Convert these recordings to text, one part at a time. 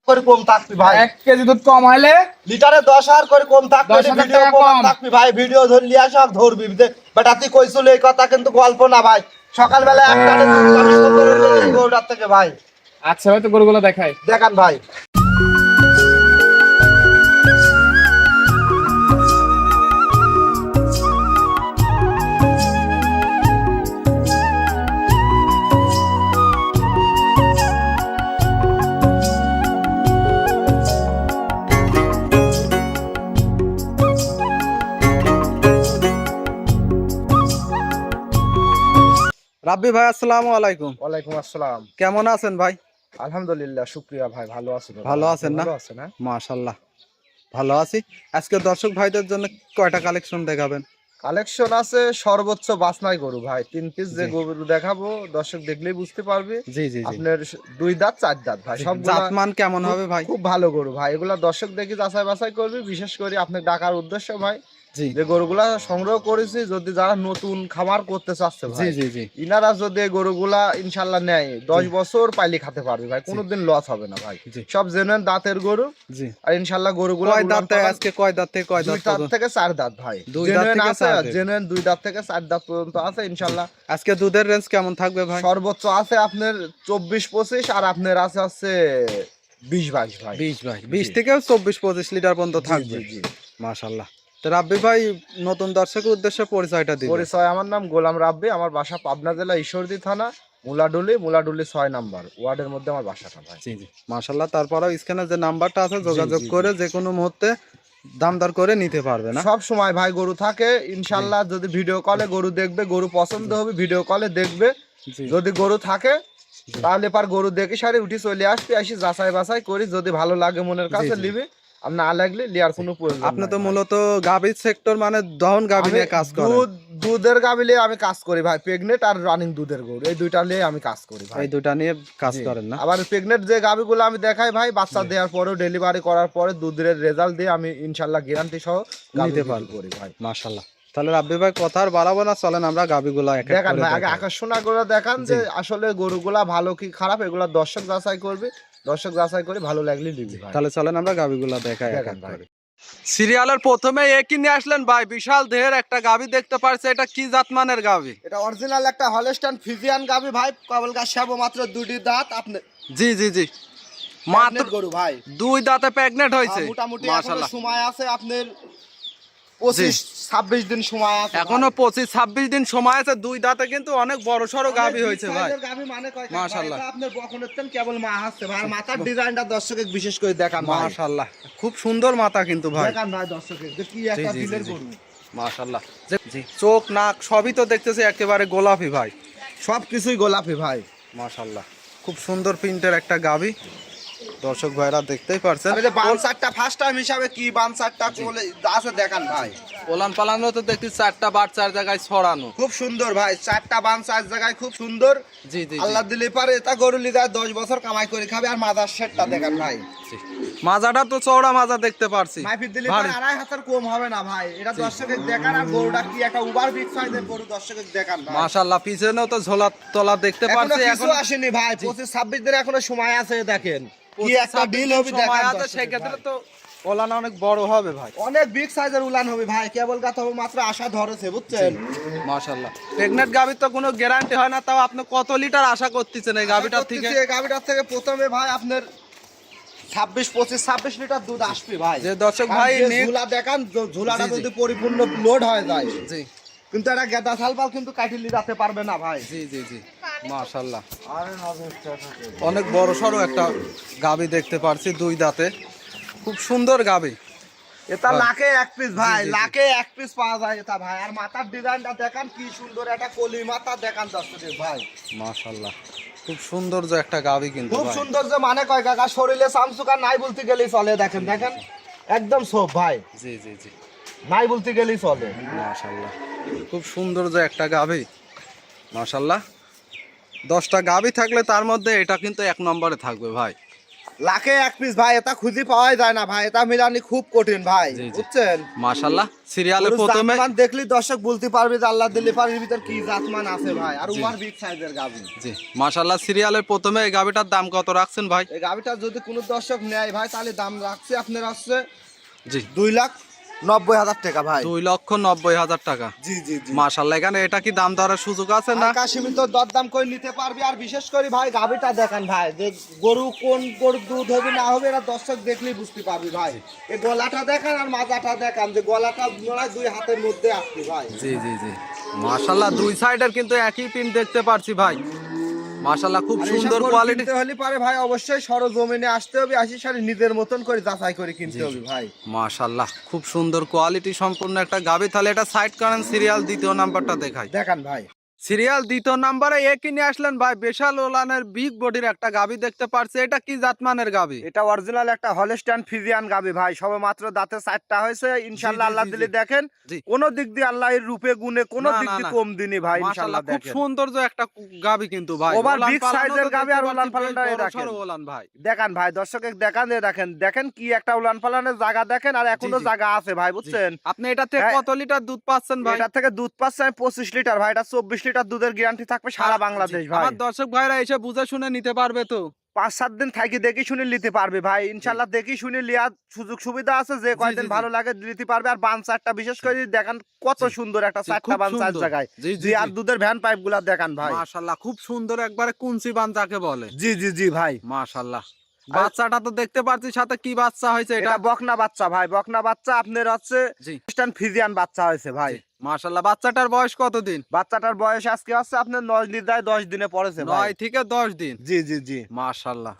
করে কম থাকবি ভাই। 1 কেজি দুধ কম হইলে লিটারে 10,000 করে কম থাকবে। 10,000 ভিডিও টাকা কম কম। থাকবি ভাই, ভিডিও ধরলি আসক ধরবি বেটা তুই কইছিল এই কথা কিন্তু গল্প না ভাই। সকালবেলা একটা দুধ মানুষ তো করে এই গরুটার থেকে ভাই। আচ্ছা ভাই, তো গরুগুলো দেখাই। দেখান ভাই। রাব্বি ভাই, আসসালামু আলাইকুম। ওয়ালাইকুম আসসালাম। কেমন আছেন ভাই? আলহামদুলিল্লাহ, শুকরিয়া ভাই, ভালো আছি। ভালো আছেন না? ভালো আছেন? মাশাআল্লাহ, ভালো আছি। আজকে দর্শক ভাইদের জন্য কয়টা কালেকশন দেখাবেন? কালেকশন আছে সর্বোচ্চ বাছনাই গরু ভাই। 3 পিস যে জি। গরু দেখাবো দর্শক দেখলেই বুঝতে পারবে। জি জি জি। আপনার 2 দাঁত 4 দাঁত ভাই, সবগুলা জাতমান কেমন হবে ভাই? খুব ভালো গরু ভাই। এগুলা দর্শক দেখি যাচাই বাছাই করবে। বিশেষ করে আপনি ডাকার উদ্দেশ্য ভাই, জি যে গরুগুলা সংগ্রহ করেছি, যদি যারা নতুন খামার করতে চাচ্ছে জি ভাই, জি জি ইনারা যদি এই গরুগুলা ইনশাল্লাহ নেয় 10 বছর পাইলে খেতে পারবে ভাই, কোনোদিন লস হবে না ভাই। জি। সব জেনুইন দাঁতের গরু। জি। আর ইনশাল্লাহ গরুগুলা কয় দাঁতে আজকে, কয় দাঁত থেকে কয় 2 দাঁত দাঁত পর্যন্ত? থেকে 4 দাঁত ভাই। 2 দাঁত জেনুইন থেকে আছে, 4 দাঁত। জেনুইন 2 দাঁত থেকে 4 দাঁত পর্যন্ত আছে ইনশাল্লাহ। আজকে দুধের রেঞ্জ কেমন থাকবে ভাই? সর্বোচ্চ আছে আপনার 24-25, আর আপনার আছে 20-22 ভাই। 20 ভাই, 20 থেকে 24-25 লিটার পর্যন্ত থাকবে। জি জি। মাশাআল্লাহ। তো রাব্বি ভাই, নতুন দর্শকের উদ্দেশ্যে পরিচয়টা দিন। পরিচয়, আমার নাম গোলাম রাব্বি, আমার বাসা পাবনা জেলা ঈশ্বরদী থানা মুলাডুলি 6 নাম্বার ওয়ার্ডের মধ্যে আমার বাসাটা ভাই। জি জি, মাশাআল্লাহ। তারপরেও স্ক্যানে যে নাম্বারটা আছে যোগাযোগ জি, জি। করে যে কোনো মুহূর্তে দাম দর করে নিতে পারবে না? সব সময় ভাই গরু থাকে ইনশাল্লাহ। যদি ভিডিও কলে গরু দেখবে, গরু পছন্দ হবে, ভিডিও কলে দেখবে। জি যদি গরু থাকে তাহলে পার গরু দেখে সারে উঠি চলে আসবে, আসি যাচাই বাছাই করি, যদি ভালো লাগে মনের কাছে জি। নিবে, আর না লাগলে লিয়ার কোনো প্রয়োজন আপনি নাই তো ভাই। মূলত গাভীর সেক্টর, মানে দহন গাভী আমি নিয়ে কাজ করেন। দুধের গাবিলে আমি কাজ করি ভাই। প্রেগনেট আর রানিং দুধের গরু, এই দুইটা নিয়ে আমি কাজ করি ভাই। এই দুটা নিয়ে কাজ জি। করেন না? আবার প্রেগনেট যে গাবিগুলো আমি দেখাই ভাই, বাচ্চা দেওয়ার পরেও ডেলিভারি করার পরে দুধের রেজাল্ট দিয়ে আমি ইনশাল্লাহ গ্যারান্টি সহ গাভী নিতে বিক্রি পারবো করি ভাই। মাশাআল্লাহ। তাহলে রাব্বি ভাই, কথা আর বাড়াবো না, চলেন আমরা গাভীগুলা এক এক দেখান করে ভাই, আগে দেখাই। আকর্ষণা করে দেখান যে আসলে গরুগুলা ভালো কি খারাপ, এগুলা দর্শক যাচাই করবে। দর্শক যাচাই করে ভালো লাগলে নিবি ভাই। তাহলে চলেন আমরা গাভীগুলা দেখাই এক দেখান এক ভাই। করে। সিরিয়ালের প্রথমে একই নিয়ে আসলেন ভাই, বিশাল দেহের একটা গাভী দেখতে পারছে। এটা কি জাতমানের গাভী? এটা অরিজিনাল একটা হলস্টাইন ফ্রিজিয়ান গাবি ভাই। কেবল গাছাবো মাত্র 2টি দাঁত। আপনি জি জি জি, মাত্র প্রেগনেন্ট গরু ভাই। 2 দাঁতে প্রেগনেন্ট হয়েছে। মোটামুটি এখনো মাশাআল্লাহ। সময় আছে আপনার 25-26 দিন সময় আছে। এখনো 25-26 দিন সময় আছে। 2 দাঁতে কিন্তু অনেক বড় সড়ো গাভী হয়েছে ভাই। গাবি মানে কয় মাশাআল্লাহ। এটা আপনার বকনের তেন কেবল মা আসছে ভাই। আর মাথার ডিজাইনটা দর্শকে বিশেষ করে দেখান ভাই। মাশাআল্লাহ, খুব সুন্দর মাথা কিন্তু ভাই। দেখান ভাই দর্শকে যে কি একটা জি, জি, দিলের জি। গরু। মাশাআল্লাহ। জি, চোখ নাক সবই তো দেখতেছি একেবারে গোলাপি ভাই। সবকিছুই গোলাপি ভাই। মাশাআল্লাহ, খুব সুন্দর প্রিন্টের একটা গাভী। দর্শক ভাইরা দেখতেই পারছেন। আমি যে বানসারটা ফার্স্ট টাইম হিসাবে কি বানসারটা কোলে আছে দেখান ভাই। ওলান পালানো তো দেখছি 4টা বার 4 জায়গায় ছড়ানো। খুব সুন্দর ভাই, 4টা বানসার জায়গায় খুব সুন্দর। জি জি জি। আল্লাহ দিলে পারে এটা গরু লিদার 10 বছর কামাই করে খাবে। আর মাদার শেডটা দেখান ভাই। জি। মাজাটা তো চওড়া মাজা দেখতে পারছি। মাইফির দিলে ভারী। পারে 2.5 হাতের কম হবে না ভাই। এটা দর্শকের দেখান। আর গরুটা কি একটা উবার বিগ সাইজের গরু, দর্শকের দেখান ভাই। মাশাআল্লাহ, পিছনেও তো ঝোলা তলা দেখতে এখনো পারছি। কিছু আসেনি ভাই, 25-26 দিন এখনো সময় আছে। দেখেন কি একটা 25-26 ডিল দিন হবে সময় দেখান আছে, দর্শকের সেক্ষেত্রে ভাই। তো ওলানা অনেক বড় হবে ভাই। অনেক বিগ সাইজের উলান হবে ভাই। কেবল কথা হবে মাত্র আশা ধরেছে, বুঝছেন? মাশাআল্লাহ। প্রেগনেন্ট গাভীর তো কোনো গ্যারান্টি হয় না, তাও আপনি কত লিটার আশা করতেছেন এই গাভীটার থেকে? এই গাভীটার থেকে প্রথমে ভাই আপনার 26 লিটার দুধ আসবে ভাই। যে দর্শক ভাই কারণ যে নিক- ঝুলা দেখান, ঝুলাটা জি, জি। যদি পরিপূর্ণ লোড হয়ে যায়, জি কিন্তু একটা গেদা সালপাল কিন্তু কাটিলি রাখতে পারবে না ভাই। জি জি জি, মাশাআল্লাহ। অনেক বড় সড়ো একটা গাভী দেখতে পারছি, 2 দাঁতে, খুব সুন্দর গাভী। এটা ভাই। লাখে 1 পিস ভাই, জি, জি, জি। লাখে 1 পিস পাওয়া যায় এটা ভাই। আর মাথার ডিজাইনটা দেখান কি সুন্দর, একটা কলি মাথা দেখান দর্শক ভাই। মাশাআল্লাহ, খুব সৌন্দর্য একটা গাভী কিন্তু খুব ভাই। সুন্দর, যে মানে কয় কাকা শরীরে সামসুকা নাই বলতে গেলেই চলে। দেখেন দেখেন একদম সব ভাই, জি জি জি, নাই বলতে গেলেই চলে। মাশাআল্লাহ, খুব সৌন্দর্য একটা গাভী। মাশাআল্লাহ, 10টা গাভী থাকলে তার মধ্যে এটা কিন্তু 1 নম্বরে থাকবে ভাই। লাখে এক পিস ভাই, এটা খুঁজে পাওয়াই যায় না ভাই, এটা মিলানি খুব কঠিন ভাই, জি, জি। বুঝছেন? মাশাআল্লাহ সিরিয়ালের গরুর প্রথমে জাতমান দেখলি দর্শক বলতে পারবে যে আল্লাহ দিলে পারির ভিতর কি জাতমান আছে ভাই, আর জি। ওভার বিগ সাইজের গাভী। জি মাশাআল্লাহ সিরিয়ালের প্রথমে এই গাবিটার দাম কত রাখছেন ভাই? এই গাভীটা যদি কোনো দর্শক নেয় ভাই, তাহলে দাম রাখছে আপনার হচ্ছে জি 2,90,000 টাকা ভাই। 2,90,000 টাকা। জি জি জি। মাশাআল্লাহ এখানে এটা কি দাম দরের সুযোগ আছে না? হালকা সীমিত দরদাম করে নিতে পারবি। আর বিশেষ করে ভাই গাভীটা দেখেন ভাই, যে গরু কোন গরুর দুধ হবে না হবে এটা দর্শক দেখলেই বুঝতে পারবি ভাই। এই গলাটা দেখেন আর মাজাটা দেখেন, যে গলাটা নড়ায় দুই হাতের মধ্যে আসছে ভাই। জি জি জি মাশাআল্লাহ দুই সাইডের কিন্তু একই পিন দেখতে পারছি ভাই। মাশাআল্লাহ খুব আর সুন্দর এসব গরু কোয়ালিটি। কিনতে হলে পারে ভাই অবশ্যই সরজমিনে আসতে হবে, আসি সারি নিজের মতন করে যাচাই করে কিনতে হবে ভাই। মাশাআল্লাহ খুব সুন্দর কোয়ালিটি সম্পূর্ণ একটা গাবি। তাহলে এটা সাইড করেন, সিরিয়াল দ্বিতীয় নাম্বারটা দেখাই। দেখান ভাই। সিরিয়াল দ্বিতীয় নাম্বারে একই নিয়ে আসলেন ভাই, বিশাল ওলানের বিগ বডির একটা গাবি দেখতে পারছি। এটা কি জাতমানের গাবি? এটা অরিজিনাল একটা হলস্টাইন ফ্রিজিয়ান গাবি ভাই, সবে মাত্র দাঁতে 4টা হয়েছে। ইনশাআল্লাহ জি, আল্লাহ জি, দিলে জি। দেখেন জি। কোন দিক দিয়ে আল্লাহ এর রূপে গুণে কোন না, দিক না, দিয়ে না। কম দিনই ভাই, মাশাআল্লাহ ইনশাআল্লাহ খুব দেখেন। সৌন্দর্য একটা গাবি কিন্তু ভাই। ওভার ওলান বিগ পালানো সাইজের তো গাবি দেখতে আর উলান পাচ্ছি পালানটা বেশ বড় দেখেন। সড়ো ওলান ভাই। দেখান ভাই, দর্শকে দেখান, দেখেন দেখেন কি একটা উলান পালানের জায়গা দেখেন, আর এখনো জি। জায়গা আছে ভাই, বুঝছেন? আপনি এটা থেকে হ্যাঁ। কত লিটার দুধ পাচ্ছেন ভাই? এটার থেকে দুধ পাচ্ছে আমি 25 লিটার ভাই, এটা 24 লিটার দুধের গ্যারান্টি থাকবে সারা বাংলাদেশ ভাই। আমার দর্শক ভাইরা এসে বুঝে শুনে নিতে পারবে তো? 5-7 দিন থাকি দেখি শুনে নিতে পারবে ভাই, ইনশাআল্লাহ দেখি শুনে লিয়ার সুযোগ সুবিধা আছে, যে কয়দিন জি, জি। ভালো লাগে নিতে পারবে। আর বানসারটা বিশেষ করে দেখেন কত সুন্দর একটা জি, চারটা খুব বানসার সুন্দর। জায়গায়। জি, জি, জি, আর জি। দুধের ভ্যান পাইপ গুলা দেখান ভাই। মাশাআল্লাহ খুব সুন্দর একবারে কুঞ্চি বান যাকে বলে। জি জি জি ভাই। মাশাআল্লাহ বাচ্চাটা তো দেখতে পাচ্ছি, সাথে কি বাচ্চা হয়েছে এটা? এটা বকনা বাচ্চা ভাই, বকনা বাচ্চা আপনার হচ্ছে জি খ্রিস্টান ফিজিয়ান বাচ্চা হয়েছে ভাই। মাশাআল্লাহ বাচ্চাটার বয়স কতদিন? বাচ্চাটার বয়স আজকে হচ্ছে আপনার 10 দিনে পড়েছে ভাই। 9 থেকে 10 দিন। জি জি জি। মাশাআল্লাহ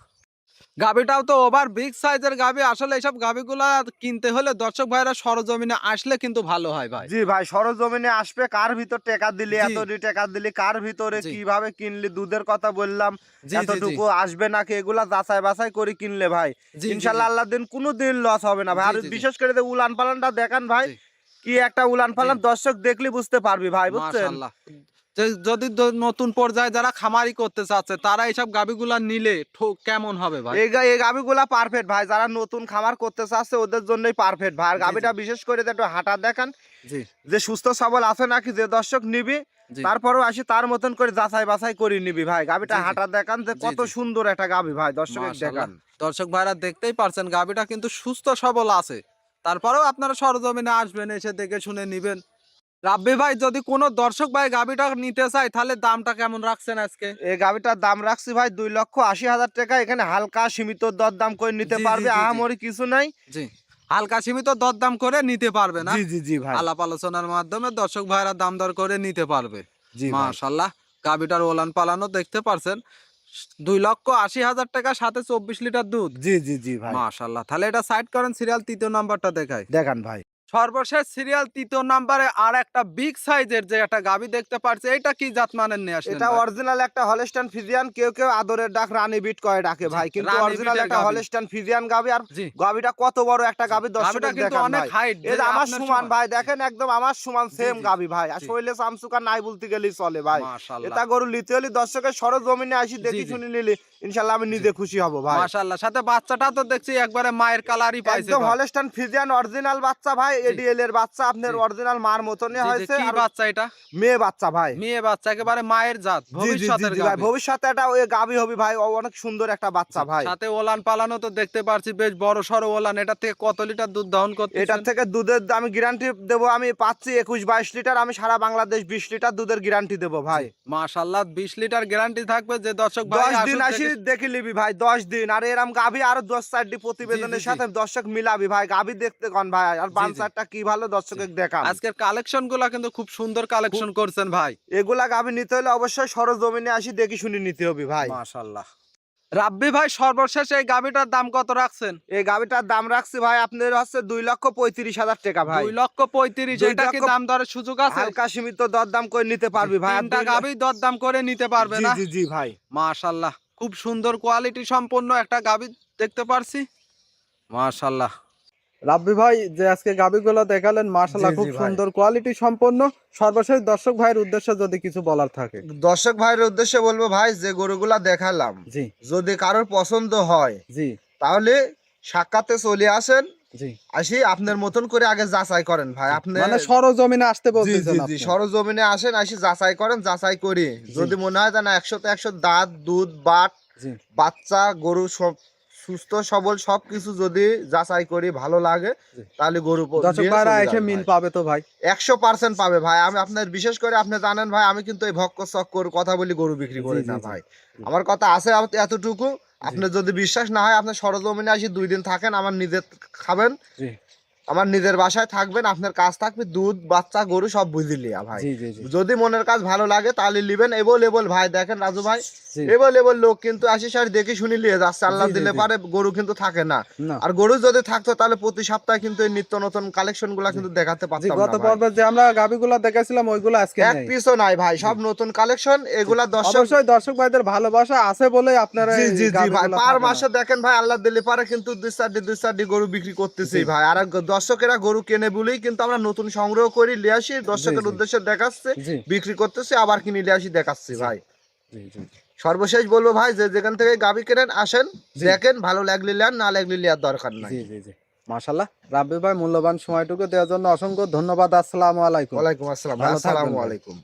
গাবিটাও তো ওভার বিগ সাইজের গাবি। আসলে এইসব গাবিগুলা কিনতে হলে দর্শক ভাইরা সরজমিনে আসলে কিন্তু ভালো হয় ভাই। জি ভাই, সরজমিনে আসবে, কার ভিতর টাকা দিলি, জি। এতটি টাকা দিলি, কার ভিতরে জি। কিভাবে কিনলি, দুধের কথা বললাম, জি, জি, এতটুকু আসবে নাকি, এগুলা যাচাই বাছাই করে কিনলে ভাই জি, জি, ইনশাআল্লাহ জি। আল্লাহ দিন কোনো দিন লস হবে না ভাই। জি, আর জি, জি। বিশেষ করে যে উলান পালানটা দেখান ভাই, জি। কি একটা উলান পালান, দর্শক দেখলে বুঝতে পারবি ভাই, বুঝছেন? মাশাআল্লাহ যদি নতুন পর্যায়ে যারা খামারি করতে চাচ্ছে তারা এইসব গাবিগুলা নিলে কেমন হবে ভাই? এই গাবিগুলা পারফেক্ট ভাই, যারা নতুন খামার করতে চাচ্ছে ওদের জন্যই পারফেক্ট ভাই। আর জি, গাবিটা বিশেষ করে যে একটু হাঁটা দেখান, জি যে সুস্থ সবল আছে নাকি, যে দর্শক নিবি জি। তারপরেও আসি তার মতন করে যাচাই বাছাই করে নিবি ভাই। গাবিটা জি, জি। হাঁটা দেখান, যে জি, কত জি। সুন্দর একটা গাবি ভাই, দর্শকের মাশাআল্লাহ দেখান। দর্শক ভাইরা দেখতেই পারছেন গাবিটা কিন্তু সুস্থ সবল আছে। তারপরেও আপনারা সরজমিনে আসবেন, এসে দেখে শুনে নিবেন। রাব্বি ভাই যদি কোনো দর্শক ভাই গাবিটা নিতে চায় তাহলে দামটা কেমন রাখছেন আজকে? এই গাবিটার দাম রাখছি ভাই 2,80,000 টাকা। এখানে হালকা সীমিত দরদাম করে নিতে জি, জি, পারবে, জি, জি। আহামরি কিছু নাই। জি হালকা সীমিত দরদাম করে নিতে পারবে না? জি জি জি ভাই। আলাপ আলোচনার মাধ্যমে দর্শক ভাইরা দাম দর করে নিতে পারবে। জি ভাই। মাশাআল্লাহ গাবিটার ওলান পালানো দেখতে পারছেন। 2,80,000 টাকা, সাথে 24 লিটার দুধ। জি জি জি ভাই। মাশাআল্লাহ তাহলে এটা সাইড করেন, সিরিয়াল তৃতীয় নাম্বারটা দেখায়। দেখান ভাই। সর্বশেষ সিরিয়াল তৃতীয় নাম্বারে আর একটা বিগ সাইজের যে একটা গাবি দেখতে পারছে, এটা কি জাতমানের নিয়ে আসলেন এটা ভাই? অরিজিনাল একটা হলস্টাইন ফিজিয়ান, কেউ কেউ আদরের ডাক রানী বিট করে ডাকে ভাই, কিন্তু রানী অরিজিনাল বিটের একটা গাভী। হলস্টাইন ফিজিয়ান গাবি। আর জি। গাবিটা কত বড় একটা গাবি, গাভীটা দর্শকের কিন্তু দেখান অনেক ভাই। হাইট, এই যে যে আমার আপনার সমান সমান। ভাই, দেখেন একদম আমার সমান সেম জি। গাবি ভাই, আর জি। শরীরে চামচুকা নাই বলতে গেলেই চলে ভাই। মাশাআল্লাহ এটা গরু লিতে হলে দর্শকের সরজমিনে আসি দেখি জি। শুনি নিলি ইনশাআল্লাহ আমি নিজে খুশি হব ভাই। মাশাআল্লাহ সাথে বাচ্চাটা তো দেখছি একবারে মায়ের কালারই পাইছে একদম ভাই। হলস্টাইন ফিজিয়ান অরিজিনাল বাচ্চা ভাই, এডিএল এর বাচ্চা, আপনার জি। অরিজিনাল মার মতনই জি, জি, হয়েছে। কি আর বাচ্চা এটা? মেয়ে বাচ্চা ভাই। মেয়ে বাচ্চা, একেবারে মায়ের জাত, জি জি জি ভবিষ্যতের জি ভাই, গাভী। ভবিষ্যতে এটা ওই গাবি হবে ভাই, ও অনেক সুন্দর একটা বাচ্চা ভাই। সাথে ওলান পালানো তো দেখতে পারছি বেশ বড় সড়ো ওলান। এটা থেকে কত লিটার দুধ দহন করতেছেন? এটার থেকে দুধের আমি গ্যারান্টি দেবো, আমি পাচ্ছি 21-22 লিটার, আমি সারা বাংলাদেশ 20 লিটার দুধের গ্যারান্টি দেবো ভাই। মাশাআল্লাহ 20 লিটার গ্যারান্টি থাকবে, যে দর্শক ভাই 10 দিন আসুক আসি দেখে- দেখে নিবি ভাই, 10 দিন। আর এরম গাভি আরো 10-4টি প্রতিবেদনের জি। সাথে দর্শক মিলাবি ভাই, গাভি দেখতে কন ভাই। আর জি। বানসারটা কি ভালো, দর্শকের দেখান। আজকের কালেকশন গুলা কিন্তু খুব সুন্দর কালেকশন করছেন ভাই। এগুলা গাভি নিতে হলে অবশ্যই সরজমিনে আসি দেখি শুনি নিতে হবে ভাই। মাশাআল্লাহ রাব্বি ভাই সর্বশেষ এই গাবিটার দাম কত রাখছেন? এই গাভিটার দাম রাখছি ভাই আপনার হচ্ছে 2,35,000 টাকা ভাই। 2,35,000। 2 এটা কি লক্ষ- দাম দরের সুযোগ আছে? হালকা সীমিত দরদাম করে নিতে পারবি ভাই। আর তিনটা 2 গাবি দরদাম করে নিতে পারবে জি না? জি জি ভাই। মাশাআল্লাহ খুব সুন্দর কোয়ালিটি সম্পন্ন একটা গাবি দেখতে পারছি। মাশাআল্লাহ রাব্বি ভাই যে আজকে গাবিগুলো দেখালেন, মাশাআল্লাহ জি, খুব জি ভাই। সুন্দর কোয়ালিটি সম্পন্ন। সর্বশেষ দর্শক ভাইয়ের উদ্দেশ্যে যদি কিছু বলার থাকে। দর্শক ভাইয়ের উদ্দেশ্যে বলবো ভাই, যে গরুগুলা দেখালাম জি যদি কারোর পছন্দ হয় জি তাহলে সাক্ষাতে চলে আসেন, জি আসি আপনার মতন করে আগে যাচাই করেন ভাই। আপনি মানে সরজমিনে আসতে জি বলতেছেন জি জি আপনি। সরজমিনে আসেন, আসি যাচাই করেন, যাচাই করি যদি মনে হয় যে না 100-তে 100 দাঁত দুধ বাট জি বাচ্চা গরু সব সুস্থ সবল সবকিছু যদি যাচাই করি ভালো লাগে, জি। তাহলে গরু দর্শক দিয়ে ভাইরা চলে এসে যাবে মিল ভাই। পাবে তো ভাই? 100% পাবে ভাই। আমি আপনার বিশেষ করে আপনি জানেন ভাই, আমি কিন্তু এই ভক্ক চক্কর কথা বলি গরু বিক্রি জি করি জি না জি ভাই। জি। আমার কথা আছে এতটুকু। আপনার যদি বিশ্বাস না হয়, আপনি সরজমিনে আসি 2 দিন থাকেন, আমার নিজের খাবেন, জি আমার নিজের বাসায় থাকবেন, আপনার কাজ থাকবে দুধ বাচ্চা গরু সব বুঝে লিয়া ভাই। জি জি জি যদি মনের কাজ ভালো লাগে তাহলে নিবেন। এবল ভাই দেখেন রাজু ভাই, জি এবল লোক কিন্তু আসি সারি দেখে শুনি লিয়ে যাচ্ছে, আল্লাহ জি জি দিলে জি। পারে গরু কিন্তু থাকে না। না আর গরু যদি থাকতো তাহলে প্রতি সপ্তাহে কিন্তু এই নিত্য নতুন কালেকশন গুলা জি কিন্তু দেখাতে জি, পারতাম গত না ভাই। পর্বে যে আমরা গাবিগুলো দেখেছিলাম ওইগুলো আজকে এক নেই। পিসও নাই ভাই, জি সব নতুন কালেকশন জি। এগুলা দর্শক। অবশ্যই দর্শক ভাইদের ভালোবাসা আছে বলে আপনারা জি এই জি জি ভাই, গাবিগুলো পার থাকে না। মাসে দেখেন ভাই আল্লাহ দিলে পারে কিন্তু দুই চারটি গরু বিক্রি করতেছি জি ভাই। আর দর্শকেরা গরু কেনে বলেই কিন্তু আমরা নতুন সংগ্রহ করি লিয়ে আসি, জি দর্শকের জি উদ্দেশ্যে দেখাচ্ছে, জি বিক্রি করতেছি, আবার কিনে লিয়ে আসি দেখাচ্ছি জি ভাই। জি জি সর্বশেষ বলবো ভাই, যে যেখান থেকে গাবি কেনেন আসেন, জি দেখেন ভালো লাগলে নেন, না লাগলে নেওয়ার দরকার নাই। জি জি জি। মাশাআল্লাহ, রাব্বি ভাই মূল্যবান সময়টুকু দেওয়ার জন্য অসংখ্য ধন্যবাদ। আসসালামু আলাইকুম। ওয়ালাইকুম আসসালাম ভাই, ভালো থাকবেন আসসালামু ভাই। আলাইকুম।